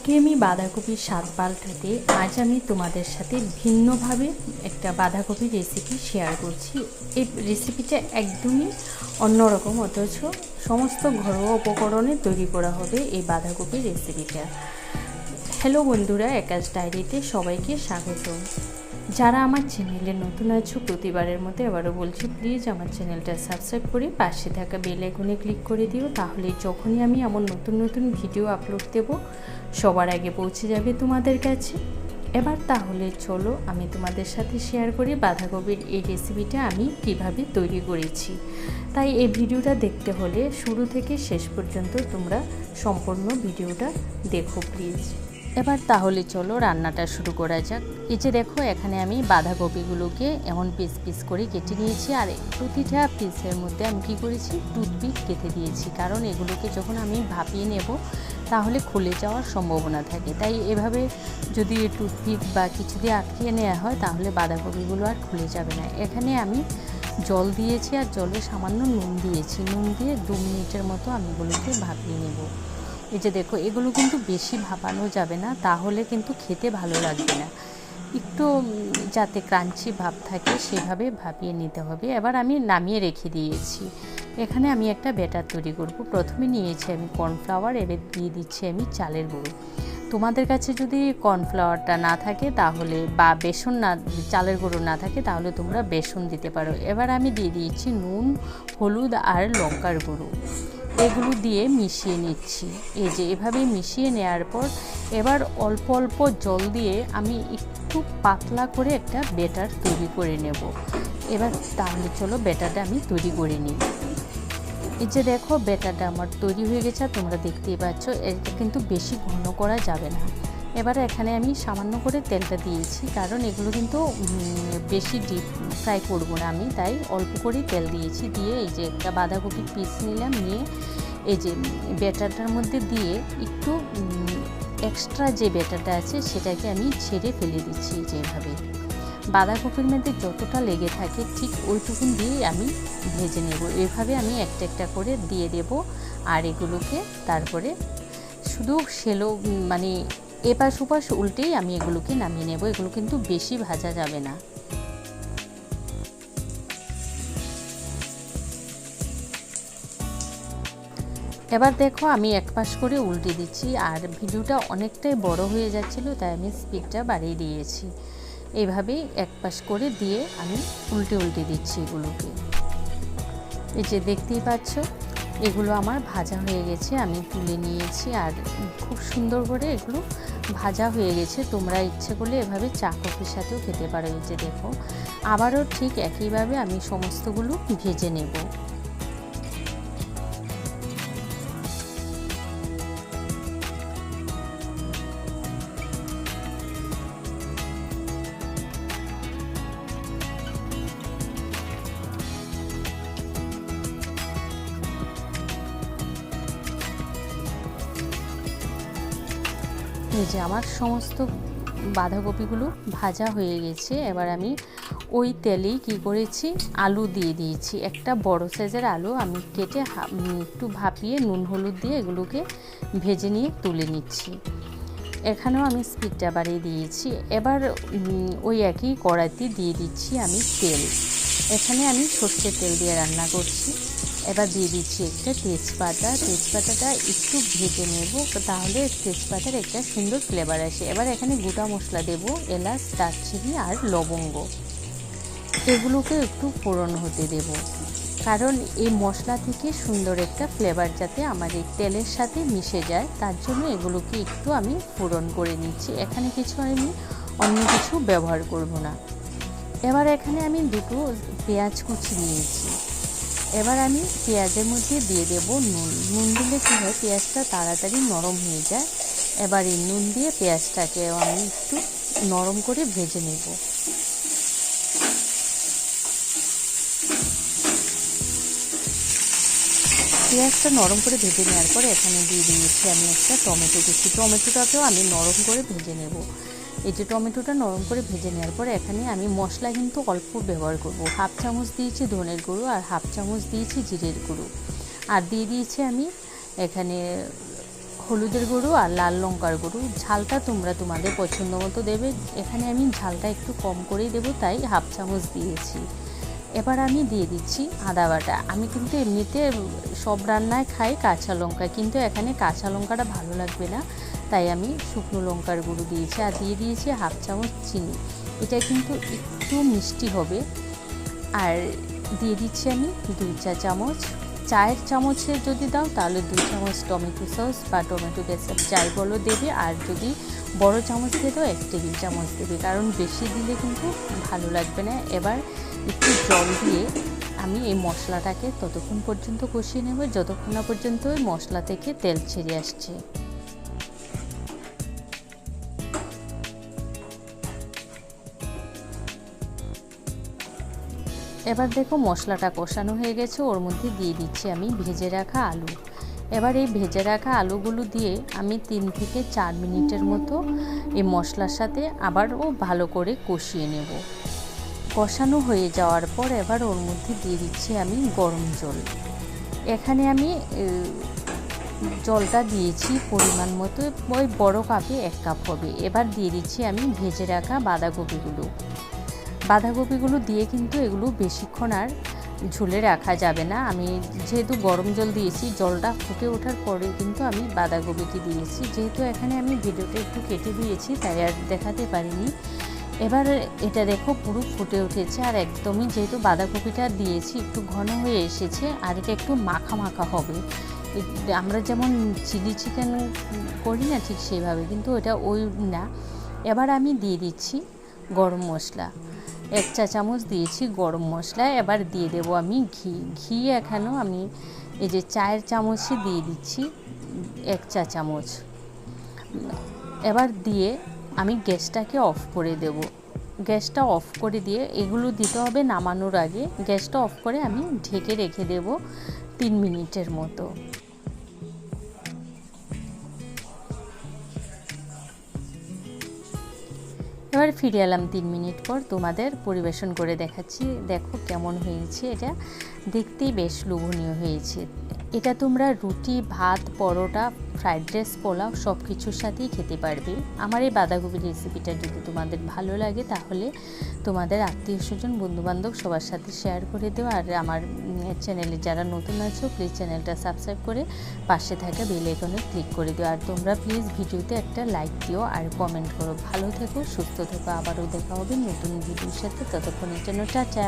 একঘেয়েমি বাঁধাকপির স্বাদ পাল্টাতে আজ আমি তোমাদের সাথে ভিন্নভাবে একটা বাঁধাকপির রেসিপি শেয়ার করছি। এই রেসিপিটা একদমই অন্যরকম, অথচ সমস্ত ঘরোয়া উপকরণে তৈরি করা হবে এই বাঁধাকপির রেসিপিটা। হ্যালো বন্ধুরা, একাজ ডায়েরিতে সবাইকে স্বাগত। যারা আমার চ্যানেলে নতুন আছো প্রতিবারের মতো এবারও বলছি, প্লিজ আমার চ্যানেলটা সাবস্ক্রাইব করে পাশে থাকা বেল আইকনে ক্লিক করে দিও, তাহলে যখনই আমি আমার নতুন নতুন ভিডিও আপলোড দেব সবার আগে পৌঁছে যাবে তোমাদের কাছে। এবার তাহলে চলো আমি তোমাদের সাথে শেয়ার করি বাঁধাকপির এই রেসিপিটা আমি কিভাবে তৈরি করেছি। তাই এই ভিডিওটা দেখতে হলে শুরু থেকে শেষ পর্যন্ত তোমরা সম্পূর্ণ ভিডিওটা দেখো প্লিজ। এবার তাহলে চলো রান্নাটা শুরু করা যাক। এই যে দেখো, এখানে আমি বাঁধাকপিগুলোকে এমন পিস পিস করে কেটে নিয়েছি, আর প্রতিটা পিসের মধ্যে আমি কি করেছি, টুথপিক কেটে দিয়েছি, কারণ এগুলোকে যখন আমি ভাপিয়ে নেব তাহলে খুলে যাওয়ার সম্ভাবনা থাকে। তাই এভাবে যদি টুথপিক বা কিছু দিয়ে আটকিয়ে নেওয়া হয় তাহলে বাঁধাকপিগুলো আর খুলে যাবে না। এখানে আমি জল দিয়েছি আর জলে সামান্য নুন দিয়েছি, নুন দিয়ে 2 মিনিটের মতো আমি এগুলোকে ভাপিয়ে নেব। এই যে দেখো, এগুলো কিন্তু বেশি ভাপানো যাবে না, তাহলে কিন্তু খেতে ভালো লাগবে না, একটু যাতে ক্রাঞ্চি ভাব থাকে সেভাবে ভাপিয়ে নিতে হবে। এবার আমি নামিয়ে রেখে দিয়েছি। এখানে আমি একটা ব্যাটার তৈরি করব। প্রথমে নিয়েছি আমি কর্নফ্লাওয়ার, এবার দিয়ে দিচ্ছি আমি চালের গুঁড়ো। তোমাদের কাছে যদি কর্নফ্লাওয়ারটা না থাকে তাহলে, বা বেসন না, চালের গুঁড়ো না থাকে তাহলে তোমরা বেসন দিতে পারো। এবার আমি দিয়ে দিয়েছি নুন, হলুদ আর লঙ্কার গুঁড়ো, এগুলো দিয়ে মিশিয়ে নিচ্ছি। এই যে এভাবে মিশিয়ে নেওয়ার পর এবার অল্প অল্প জল দিয়ে আমি একটু পাতলা করে একটা ব্যাটার তৈরি করে নেব। এবার তাহলে চলো ব্যাটারটা আমি তৈরি করে নিই। এই যে দেখো, ব্যাটারটা আমার তৈরি হয়ে গেছে, তোমরা দেখতেই পাচ্ছ। এটা কিন্তু বেশি ঘন করা যাবে না। এবার এখানে আমি সামান্য করে তেলটা দিয়েছি, কারণ এগুলো কিন্তু বেশি ডিপ ফ্রাই করবো না আমি, তাই অল্প করেই তেল দিয়েছি। দিয়ে এই যে একটা বাঁধাকপির পিস নিলাম, নিয়ে এই যে ব্যাটারটার মধ্যে দিয়ে একটু এক্সট্রা যে ব্যাটারটা আছে সেটাকে আমি ছেড়ে ফেলে দিচ্ছি। যেভাবে বাঁধাকপির মধ্যে যতটা লেগে থাকে ঠিক ওইটুকুন দিয়েই আমি ভেজে নেব। এভাবে আমি একটা একটা করে দিয়ে দেব, আর এগুলোকে তারপরে শুধু সেলো মানে এপাশ ওপাশ উল্টেই আমি এগুলোকে নামিয়ে নেব। এগুলো কিন্তু বেশি ভাজা যাবে না। এবার দেখো, আমি এক পাশ করে উল্টে দিচ্ছি, আর ভিডিওটা অনেকটাই বড় হয়ে যাচ্ছিল তাই আমি স্পিডটা বাড়িয়ে দিয়েছি। এইভাবেই এক পাশ করে দিয়ে আমি উল্টে উল্টে দিচ্ছি এগুলোকে। এই যে দেখতেই পাচ্ছ, এগুলো আমার ভাজা হয়ে গেছে, আমি তুলে নিয়েছি, আর খুব সুন্দর করে এগুলো ভাজা হয়ে গেছে। তোমরা ইচ্ছে করলে এভাবে চা কফির সাথেও খেতে পারো। এই যে দেখো, আবারও ঠিক একইভাবে আমি সমস্তগুলো ভেজে নেব। এই যে আমার সমস্ত বাঁধাকপিগুলো ভাজা হয়ে গেছে। এবার আমি ওই তেলেই কি করেছি, আলু দিয়ে দিয়েছি। একটা বড় সাইজের আলু আমি কেটে একটু ভাপিয়ে নুন হলুদ দিয়ে এগুলোকে ভেজে নিয়ে তুলে নিচ্ছি। এখানেও আমি স্পিডটা বাড়িয়ে দিয়েছি। এবার ওই একই কড়াইতে দিয়ে দিচ্ছি আমি তেল। এখানে আমি সর্ষের তেল দিয়ে রান্না করছি। এবার দিয়ে দিচ্ছি একটা তেজপাতা। তেজপাতাটা একটু ভেজে নেব, তাহলে তেজপাতার একটা সুন্দর ফ্লেভার আসে। এবার এখানে গোটা মশলা দেব, এলাচ, দারচিনি আর লবঙ্গ। এগুলোকে একটু ফোড়ন হতে দেব, কারণ এই মশলা থেকে সুন্দর একটা ফ্লেভার যাতে আমার এই তেলের সাথে মিশে যায়, তার জন্য এগুলোকে একটু আমি ফোড়ন করে নিচ্ছি। এখানে কিছু আমি অন্য কিছু ব্যবহার করব না। এবার এখানে আমি 2 পেঁয়াজ কুচি নিয়েছি। এবার আমি পেঁয়াজের মধ্যে দিয়ে দেব নুন। নুন দিলে কী হয়, পেঁয়াজটা তাড়াতাড়ি নরম হয়ে যায়। এবার এই নুন দিয়ে পেঁয়াজটাকে আমি একটু নরম করে ভেজে নেব। পেঁয়াজটা নরম করে ভেজে নেওয়ার পরে এখানে দিয়ে দিয়েছি আমি একটা টমেটো কুচি। টমেটোটাকেও আমি নরম করে ভেজে নেব। এই যে টমেটোটা নরম করে ভেজে নেওয়ার পরে এখানে আমি মশলা কিন্তু অল্প ব্যবহার করব। 1/2 চামচ দিয়েছি ধনের গুঁড়ো, আর 1/2 চামচ দিয়েছি জিরের গুঁড়ো, আর দিয়ে দিয়েছি আমি এখানে হলুদের গুঁড়ো আর লাল লঙ্কার গুঁড়ো। ঝালটা তোমরা তোমাদের পছন্দ মতো দেবে। এখানে আমি ঝালটা একটু কম করেই দেবো, তাই হাফ চামচ দিয়েছি। এবার আমি দিয়ে দিচ্ছি আদা বাটা। আমি কিন্তু এমনিতে সব রান্নায় খাই কাঁচা লঙ্কা, কিন্তু এখানে কাঁচা লঙ্কাটা ভালো লাগবে না, তাই আমি শুকনো লঙ্কার গুঁড়ো দিয়েছি। আর দিয়ে দিয়েছি হাফ চামচ চিনি। এটা কিন্তু একটু মিষ্টি হবে। আর দিয়ে দিচ্ছি আমি 2 চা চামচ, চায়ের চামচে যদি দাও তাহলে 2 চামচ টমেটো সস বা টমেটো কেচাপ যাই বলো দেবে। আর যদি বড় চামচ দিয়ে দাও 1 টেবিল চামচ দেবে, কারণ বেশি দিলে কিন্তু ভালো লাগবে না। এবার একটু জল দিয়ে আমি এই মশলাটাকে ততক্ষণ পর্যন্ত কষিয়ে নেব যতক্ষণ না পর্যন্ত ওই মশলা থেকে তেল ছেড়ে আসছে। এবার দেখো মশলাটা কষানো হয়ে গেছে, ওর মধ্যে দিয়ে দিচ্ছি আমি ভেজে রাখা আলু। এবার এই ভেজে রাখা আলুগুলো দিয়ে আমি 3 থেকে 4 মিনিটের মতো এই মশলার সাথে আবারও ভালো করে কষিয়ে নেব। কষানো হয়ে যাওয়ার পর এবার ওর মধ্যে দিয়ে দিচ্ছি আমি গরম জল। এখানে আমি জলটা দিয়েছি পরিমাণ মতো, ওই বড় কাপে 1 কাপ হবে। এবার দিয়ে দিচ্ছি আমি ভেজে রাখা বাঁধাকপিগুলো দিয়ে কিন্তু এগুলো বেশিক্ষণ আর ঝুলে রাখা যাবে না। আমি যেহেতু গরম জল দিয়েছি, জলটা ফুটে ওঠার পরে কিন্তু আমি বাঁধাকপিটি দিয়েছি। যেহেতু এখানে আমি ভিডিওটা একটু কেটে দিয়েছি তাই আর দেখাতে পারিনি। এবার এটা দেখো পুরো ফুটে উঠেছে, আর একদমই যেহেতু বাঁধাকপিটা দিয়েছি একটু ঘন হয়ে এসেছে, আর এটা একটু মাখা মাখা হবে। আমরা যেমন চিলি চিকেন করি না ঠিক সেইভাবে, কিন্তু এটা ওই না। এবার আমি দিয়ে দিচ্ছি গরম মশলা, 1 চা চামচ দিয়েছি গরম মশলা। এবার দিয়ে দেবো আমি ঘি এখানেও আমি এই যে চায়ের চামচে দিয়ে দিচ্ছি 1 চা চামচ। এবার দিয়ে আমি গ্যাসটাকে অফ করে দেব। গ্যাসটা অফ করে দিয়ে এগুলো দিতে হবে নামানোর আগে। গ্যাসটা অফ করে আমি ঢেকে রেখে দেব 3 মিনিটের মতো। এবার ফিরে এলাম 3 মিনিট পর, তোমাদের পরিবেশন করে দেখাচ্ছি। দেখো কেমন হয়েছে, এটা দেখতেই বেশ লোভনীয় হয়েছে। এটা তোমরা রুটি, ভাত, পরোটা, ফ্রাইড রাইস, পোলাও সব কিছুর সাথেই খেতে পারবে। আমার এই বাঁধাকপির রেসিপিটা যদি তোমাদের ভালো লাগে তাহলে তোমাদের আত্মীয় স্বজন, বন্ধুবান্ধব সবার সাথে শেয়ার করে দিও। আর আমার চ্যানেলে যারা নতুন আছো প্লিজ চ্যানেলটা সাবস্ক্রাইব করে পাশে থাকা বেল আইকনে ক্লিক করে দিও। আর তোমরা প্লিজ ভিডিওতে একটা লাইক দিও আর কমেন্ট করো। ভালো থেকো, সুস্থ থেকো। আবারও দেখা হবে নতুন ভিডিওর সাথে। ততক্ষণের জন্য টাটা।